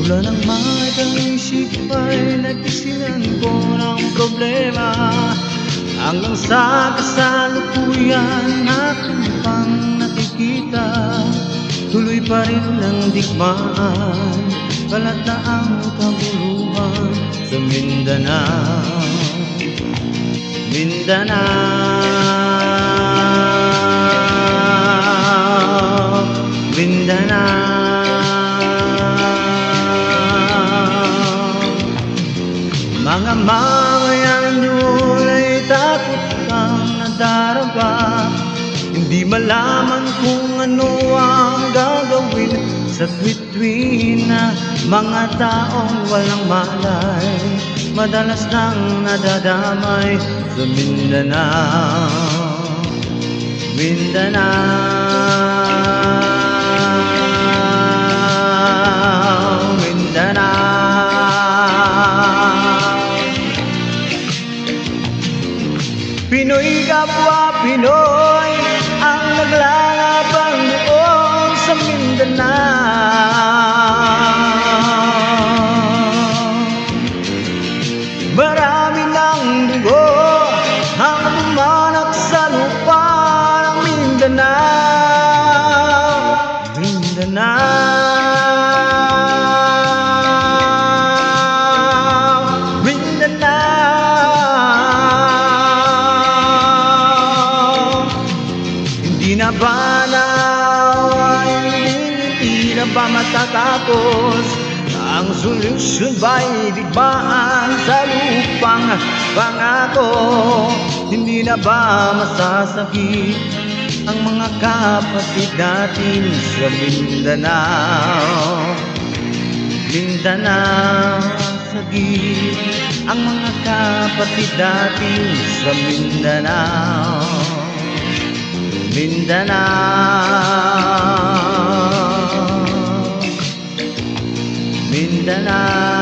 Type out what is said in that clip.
Mula nang makaisip ay nagkisinan ko ng problema, hanggang sa kasalukuyan aking pang nakikita. Tuloy pa rin ang digmaan, kalat na ang kabuluhan sa Mindanao. Mindanao, Mindanao. Mga mamayan doon ay takot kang nadaraba, hindi malaman kung ano ang gagawin sa tuwi-tuwi na mga taong walang malay, madalas nang nadadamay sa Mindanao. Mindanao, Mindanao. Pinoy kapwa Pinoy ang naglalaban doon sa Mindanao. Marami ng dugo ang bumanak sa lupa ng Mindanao. Mindanao, Mindanao. Hindi na ba naway, hindi na ba matatapos ang solusyon ba'y digmaan sa lupang pangako? Hindi na ba masasakit ang mga kapatid natin sa Mindanao? Mindanao, sakit ang mga kapatid natin sa Mindanao. Mindanao, Mindanao.